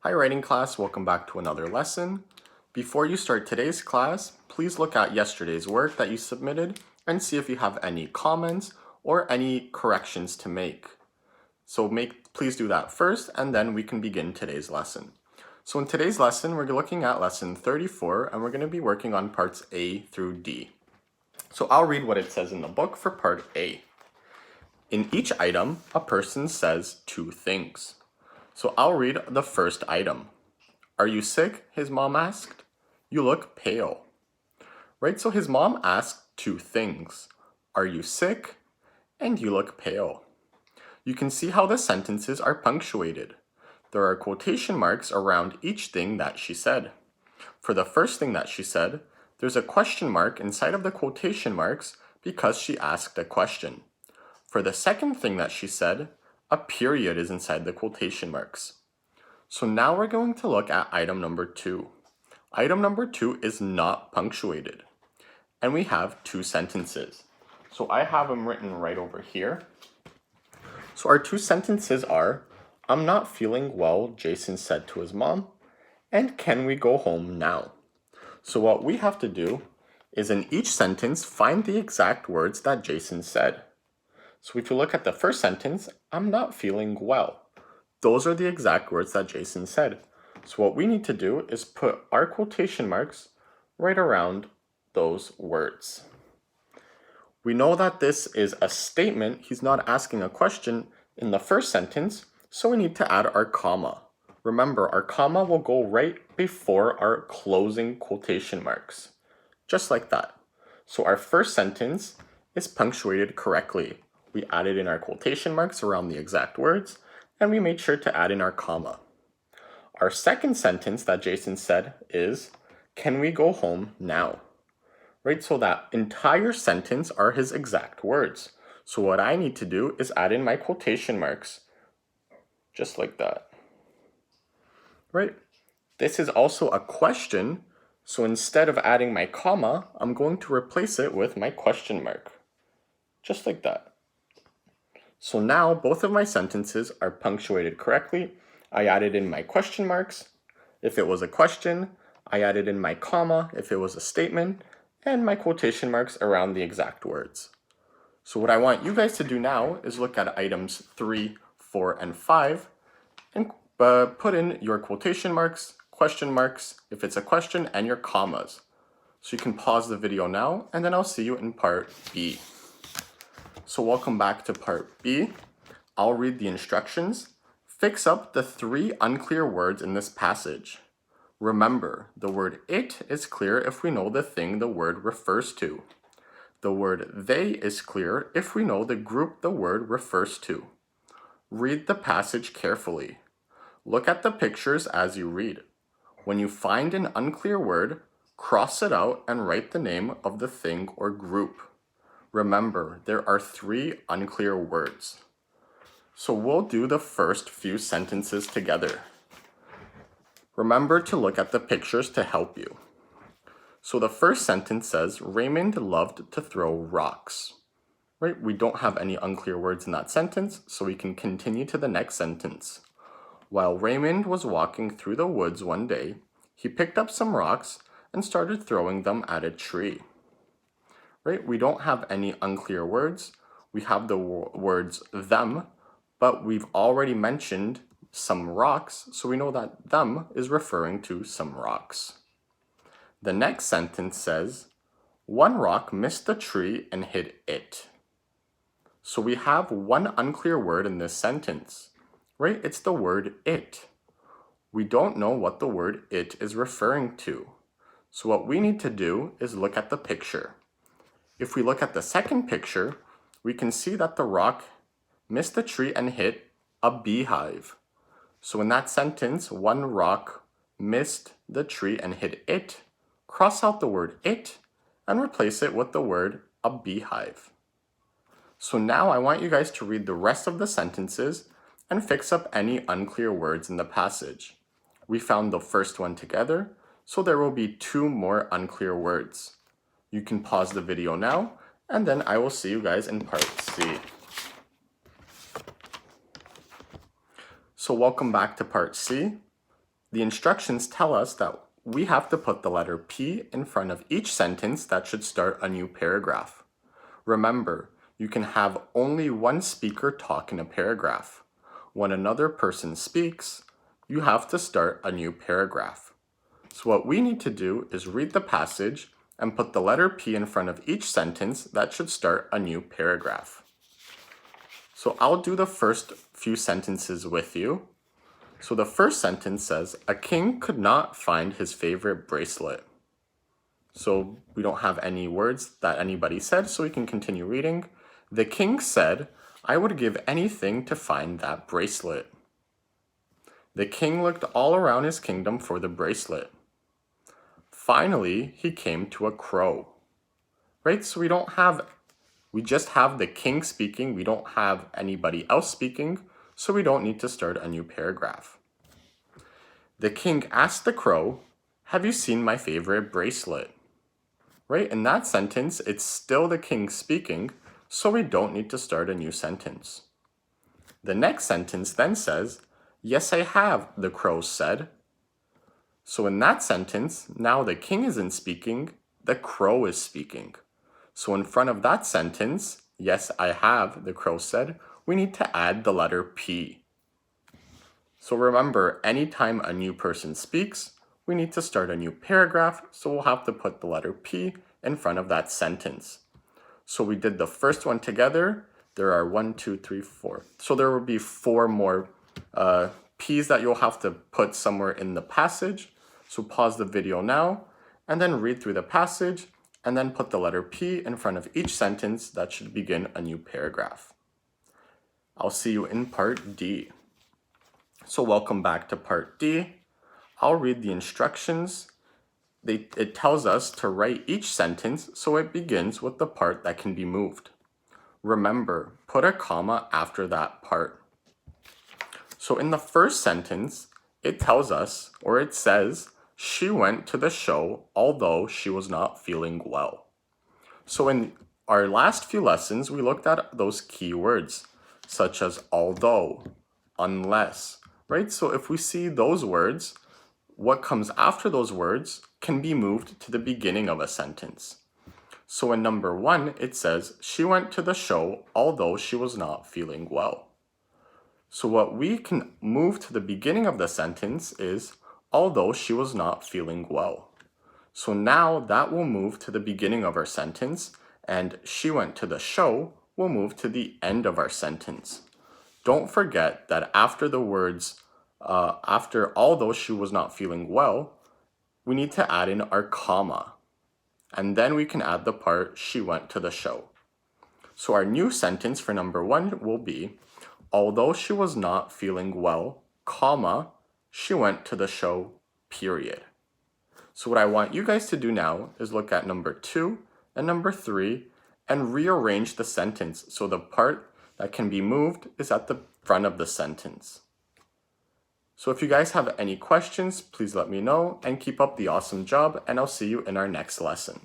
Hi writing class, welcome back to another lesson. Before you start today's class, please look at yesterday's work that you submitted and see if you have any comments or any corrections to make. So please do that first and then we can begin today's lesson. So in today's lesson, we're looking at lesson 34 and we're going to be working on parts A through D. So I'll read what it says in the book for part A. In each item, a person says two things. So I'll read the first item. Are you sick? His mom asked. You look pale. Right, so his mom asked two things. Are you sick? And you look pale. You can see how the sentences are punctuated. There are quotation marks around each thing that she said. For the first thing that she said, there's a question mark inside of the quotation marks because she asked a question. For the second thing that she said, a period is inside the quotation marks. So now we're going to look at item number 2. Item number 2 is not punctuated. And we have two sentences. So I have them written right over here. So our two sentences are, I'm not feeling well, Jason said to his mom, and can we go home now? So what we have to do is in each sentence, find the exact words that Jason said. So if you look at the first sentence, I'm not feeling well. Those are the exact words that Jason said. So what we need to do is put our quotation marks right around those words. We know that this is a statement. He's not asking a question in the first sentence, so we need to add our comma. Remember, our comma will go right before our closing quotation marks, just like that. So our first sentence is punctuated correctly. We added in our quotation marks around the exact words, and we made sure to add in our comma. Our second sentence that Jason said is, can we go home now? Right, so that entire sentence are his exact words. So what I need to do is add in my quotation marks, just like that. Right, this is also a question, so instead of adding my comma, I'm going to replace it with my question mark, just like that. So now both of my sentences are punctuated correctly. I added in my question marks if it was a question, I added in my comma if it was a statement, and my quotation marks around the exact words. So what I want you guys to do now is look at items 3, 4, and 5 and put in your quotation marks, question marks, if it's a question, and your commas. So you can pause the video now, and then I'll see you in part B. So welcome back to part B. I'll read the instructions. Fix up the 3 unclear words in this passage. Remember, the word it is clear if we know the thing the word refers to. The word they is clear if we know the group the word refers to. Read the passage carefully. Look at the pictures as you read. When you find an unclear word, cross it out and write the name of the thing or group. Remember, there are 3 unclear words. So we'll do the first few sentences together. Remember to look at the pictures to help you. So the first sentence says, Raymond loved to throw rocks. Right? We don't have any unclear words in that sentence, so we can continue to the next sentence. While Raymond was walking through the woods one day, he picked up some rocks and started throwing them at a tree. Right? We don't have any unclear words. We have the words them, but we've already mentioned some rocks, so we know that them is referring to some rocks. The next sentence says, one rock missed the tree and hit it. So we have one unclear word in this sentence, right? It's the word it. We don't know what the word it is referring to. So what we need to do is look at the picture. If we look at the second picture, we can see that the rock missed the tree and hit a beehive. So in that sentence, one rock missed the tree and hit it. Cross out the word it and replace it with the word a beehive. So now I want you guys to read the rest of the sentences and fix up any unclear words in the passage. We found the first one together, so there will be 2 more unclear words. You can pause the video now, and then I will see you guys in part C. So welcome back to part C. the instructions tell us that we have to put the letter P in front of each sentence that should start a new paragraph. Remember, you can have only one speaker talk in a paragraph. When another person speaks, you have to start a new paragraph. So what we need to do is read the passage and put the letter P in front of each sentence that should start a new paragraph. So I'll do the first few sentences with you. So the first sentence says, a king could not find his favorite bracelet. So we don't have any words that anybody said, so we can continue reading. The king said, I would give anything to find that bracelet. The king looked all around his kingdom for the bracelet. Finally, he came to a crow. Right? So we just have the king speaking. We don't have anybody else speaking, so we don't need to start a new paragraph. The king asked the crow, have you seen my favorite bracelet? Right? In that sentence, it's still the king speaking, so we don't need to start a new sentence. The next sentence then says, yes, I have, the crow said. So in that sentence, now the king isn't speaking, the crow is speaking. So in front of that sentence, yes, I have, the crow said, we need to add the letter P. So remember, anytime a new person speaks, we need to start a new paragraph, so we'll have to put the letter P in front of that sentence. So we did the first one together. There are 1, 2, 3, 4. So there will be 4 more P's that you'll have to put somewhere in the passage. So pause the video now and then read through the passage and then put the letter P in front of each sentence that should begin a new paragraph. I'll see you in part D. So welcome back to part D. I'll read the instructions. It tells us to write each sentence so it begins with the part that can be moved. Remember, put a comma after that part. So in the first sentence, it tells us, or it says, she went to the show although she was not feeling well. So in our last few lessons, we looked at those key words, such as although, unless, right? So if we see those words, what comes after those words can be moved to the beginning of a sentence. So in number 1, it says, she went to the show although she was not feeling well. So what we can move to the beginning of the sentence is, although she was not feeling well. So now that will move to the beginning of our sentence, and she went to the show will move to the end of our sentence. Don't forget that after the words, after although she was not feeling well, we need to add in our comma. And then we can add the part, she went to the show. So our new sentence for number 1 will be, although she was not feeling well, comma, she went to the show, period. So what I want you guys to do now is look at number 2 and number 3 and rearrange the sentence so the part that can be moved is at the front of the sentence. So if you guys have any questions, please let me know and keep up the awesome job, and I'll see you in our next lesson.